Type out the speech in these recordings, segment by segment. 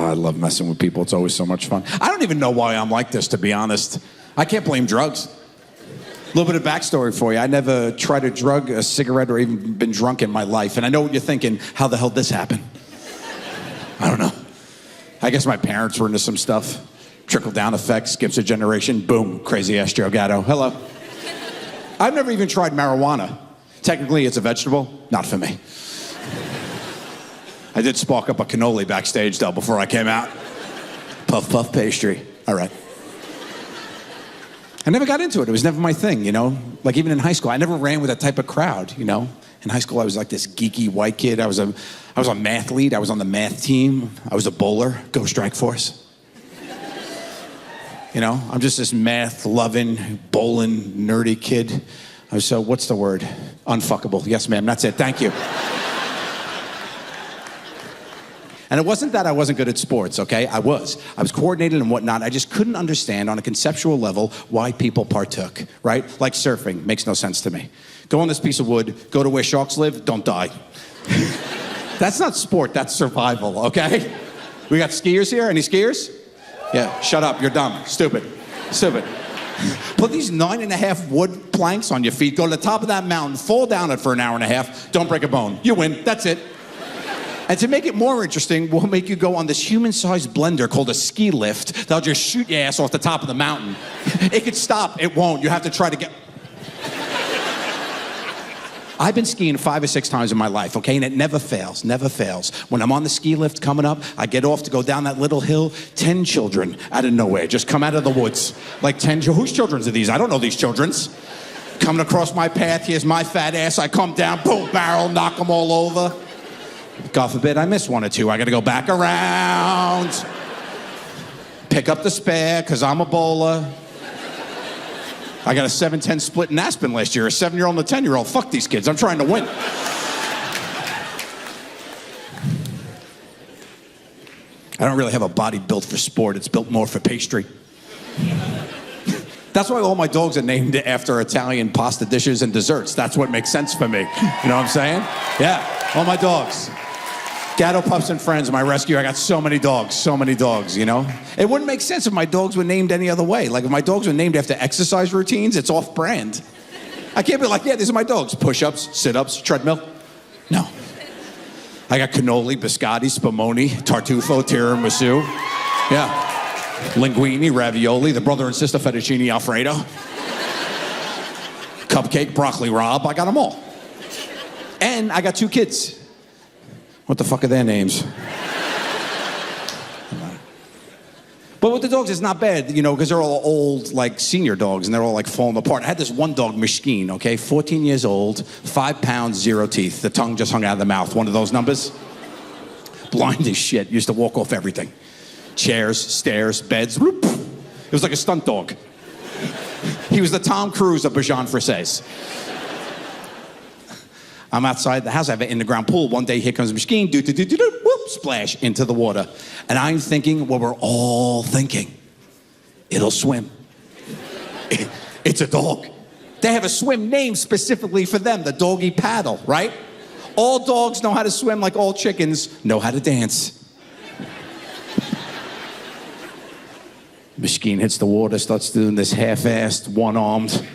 I love messing with people. It's always so much fun. I don't even know why I'm like this, to be honest. I can't blame drugs. A little bit of backstory for you. I never tried a drug, a cigarette, or even been drunk in my life. And I know what you're thinking. How the hell did this happen? I don't know. I guess my parents were into some stuff. Trickle-down effect, skips a generation. Boom, crazy-ass Joe Gatto. Hello. I've never even tried marijuana. Technically, it's a vegetable. Not for me. I did spark up a cannoli backstage, though, before I came out. Puff, puff, pastry. All right. I never got into it. It was never my thing, you know? Like, even in high school, I never ran with that type of crowd, you know? In high school, I was like this geeky white kid. I was a mathlete. I was on the math team. I was a bowler. Go Strike Force. You know? I'm just this math-loving, bowling, nerdy kid. I was so, what's the word? Unfuckable. Yes, ma'am. That's it. Thank you. And it wasn't that I wasn't good at sports, okay? I was coordinated and whatnot. I just couldn't understand on a conceptual level why people partook, right? Like surfing, makes no sense to me. Go on this piece of wood, go to where sharks live, don't die. That's not sport, that's survival, okay? We got skiers here, any skiers? Yeah, shut up, you're dumb, stupid. Put these 9.5 wood planks on your feet, go to the top of that mountain, fall down it for an hour and a half, don't break a bone. You win, that's it. And to make it more interesting, we'll make you go on this human-sized blender called a ski lift. That'll just shoot your ass off the top of the mountain. It could stop, it won't. You have to try to get... I've been skiing 5 or 6 times in my life, okay? And it never fails, never fails. When I'm on the ski lift coming up, I get off to go down that little hill, 10 children out of nowhere just come out of the woods. Like 10, whose children's are these? I don't know these children's. Coming across my path, here's my fat ass, I come down, boom, barrel, knock them all over. God forbid I miss 1 or 2. I gotta go back around. Pick up the spare, because I'm a bowler. I got a 7-10 split in Aspen last year. A 7-year-old and a 10-year-old. Fuck these kids. I'm trying to win. I don't really have a body built for sport. It's built more for pastry. That's why all my dogs are named after Italian pasta dishes and desserts. That's what makes sense for me. You know what I'm saying? Yeah, all my dogs. Gatto, Pups, and Friends, my rescue. I got so many dogs, you know? It wouldn't make sense if my dogs were named any other way. Like, if my dogs were named after exercise routines, it's off-brand. I can't be like, yeah, these are my dogs. Push-ups, sit-ups, treadmill. No. I got cannoli, biscotti, spumoni, tartufo, tiramisu. Yeah. Linguine, ravioli, the brother and sister fettuccine alfredo. Cupcake, broccoli rabe. I got them all. And I got 2 kids. What the fuck are their names? But with the dogs, it's not bad, you know, because they're all old, like, senior dogs, and they're all, like, falling apart. I had this one dog, Mishkeen, okay? 14 years old, 5 pounds, 0 teeth. The tongue just hung out of the mouth. One of those numbers. Blind as shit. Used to walk off everything. Chairs, stairs, beds. Whoop. It was like a stunt dog. He was the Tom Cruise of Bajan Frisés. I'm outside the house. I have an in-the-ground pool. One day, here comes Mishkeen. Whoop, splash into the water. And I'm thinking what we're all thinking. It'll swim. It's a dog. They have a swim named specifically for them, the doggy paddle, right? All dogs know how to swim like all chickens know how to dance. Mishkeen hits the water, starts doing this half-assed, one-armed.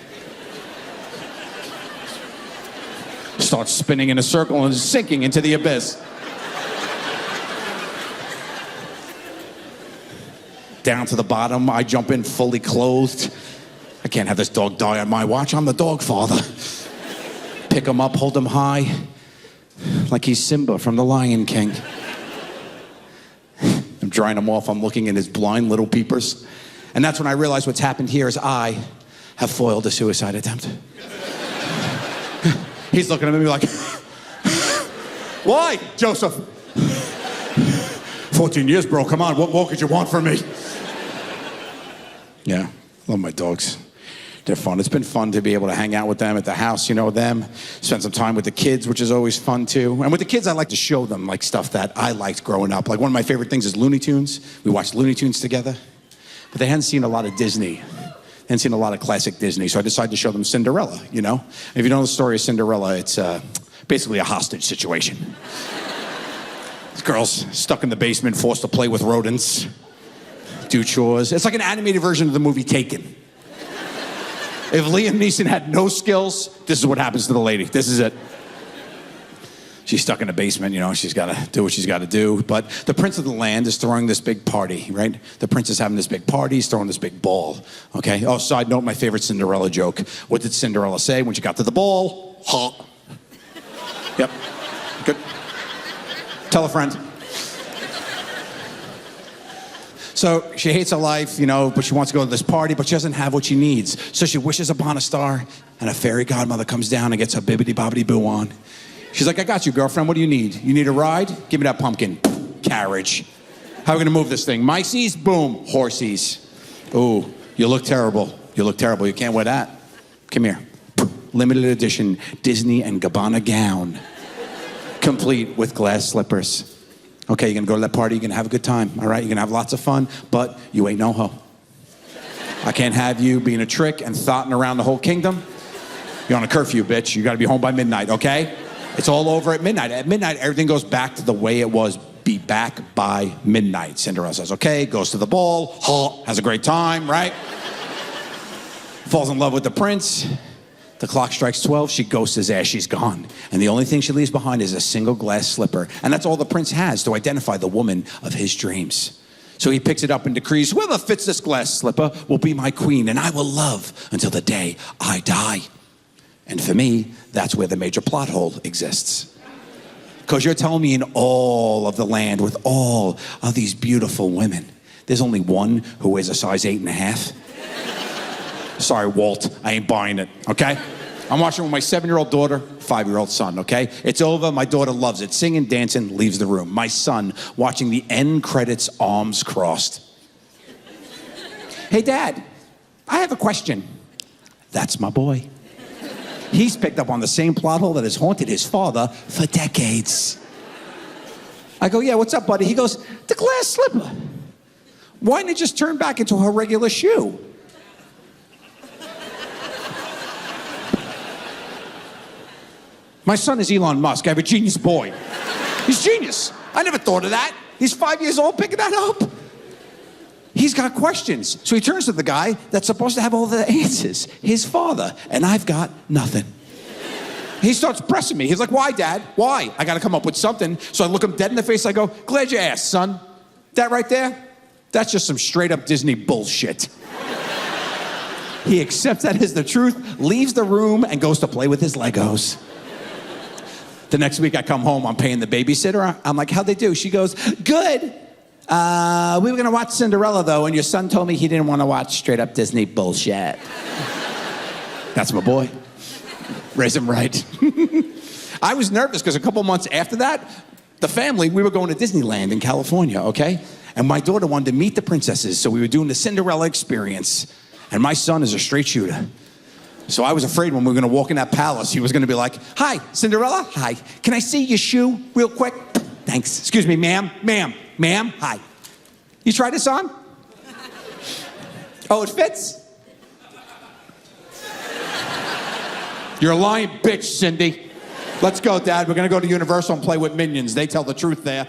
Starts spinning in a circle and sinking into the abyss. Down to the bottom, I jump in fully clothed. I can't have this dog die on my watch. I'm the dog father. Pick him up, hold him high, like he's Simba from The Lion King. I'm drying him off. I'm looking in his blind little peepers. And that's when I realize what's happened here is I have foiled a suicide attempt. He's looking at me like, why, Joseph? 14 years, bro, come on, what more could you want from me? Yeah, love my dogs. They're fun. It's been fun to be able to hang out with them at the house, you know them, spend some time with the kids, which is always fun too. And with the kids, I like to show them like stuff that I liked growing up. Like one of my favorite things is Looney Tunes. We watched Looney Tunes together, but they hadn't seen a lot of Disney. And seen a lot of classic Disney, so I decided to show them Cinderella, you know? If you know the story of Cinderella, it's basically a hostage situation. This girl's stuck in the basement, forced to play with rodents, do chores. It's like an animated version of the movie Taken. If Liam Neeson had no skills, this is what happens to the lady. This is it. She's stuck in the basement, you know, she's got to do what she's got to do. But the prince of the land is throwing this big party, right? The prince is having this big party, he's throwing this big ball, okay? Oh, side note, my favorite Cinderella joke. What did Cinderella say when she got to the ball? Ha. Yep, good. Tell a friend. So she hates her life, you know, but she wants to go to this party, but she doesn't have what she needs. So she wishes upon a star, and a fairy godmother comes down and gets her bibbidi-bobbidi-boo on. She's like, I got you, girlfriend. What do you need? You need a ride? Give me that pumpkin. Carriage. How are we going to move this thing? Miceies? Boom. Horsies. Ooh, you look terrible. You look terrible. You can't wear that. Come here. Limited edition Disney and Gabbana gown. Complete with glass slippers. Okay, you're going to go to that party. You're going to have a good time. All right? You're going to have lots of fun, but you ain't no hoe. I can't have you being a trick and thotting around the whole kingdom. You're on a curfew, bitch. You got to be home by midnight, okay? It's all over at midnight. At midnight, everything goes back to the way it was. Be back by midnight. Cinderella says, okay, goes to the ball, has a great time, right? Falls in love with the prince. The clock strikes 12, she ghosts his ass, she's gone. And the only thing she leaves behind is a single glass slipper. And that's all the prince has to identify the woman of his dreams. So he picks it up and decrees, whoever fits this glass slipper will be my queen, and I will love until the day I die. And for me, that's where the major plot hole exists. Because you're telling me in all of the land with all of these beautiful women, there's only one who wears a size 8.5? Sorry, Walt, I ain't buying it, okay? I'm watching with my 7-year-old daughter, 5-year-old son, okay? It's over, my daughter loves it. Singing, dancing, leaves the room. My son watching the end credits, arms crossed. Hey, Dad, I have a question. That's my boy. He's picked up on the same plot hole that has haunted his father for decades. I go, yeah, what's up, buddy? He goes, the glass slipper. Why didn't it just turn back into her regular shoe? My son is Elon Musk. I have a genius boy. He's genius. I never thought of that. He's 5 years old picking that up. He's got questions. So he turns to the guy that's supposed to have all the answers, his father, and I've got nothing. He starts pressing me. He's like, why, Dad? Why? I got to come up with something. So I look him dead in the face. I go, glad you asked, son. That right there, that's just some straight up Disney bullshit. He accepts that as the truth, leaves the room, and goes to play with his Legos. The next week I come home, I'm paying the babysitter. I'm like, how'd they do? She goes, good. We were gonna watch Cinderella though, and your son told me he didn't want to watch straight up Disney bullshit. That's my boy. Raise him right. I was nervous because a couple months after that, the family, we were going to Disneyland in California, okay? And my daughter wanted to meet the princesses, so we were doing the Cinderella experience. And my son is a straight shooter. So I was afraid when we were gonna walk in that palace, he was gonna be like, hi, Cinderella, hi. Can I see your shoe real quick? Thanks. Excuse me, ma'am, hi. You try this on? Oh, it fits? You're a lying bitch, Cindy. Let's go, Dad. We're gonna go to Universal and play with Minions. They tell the truth there.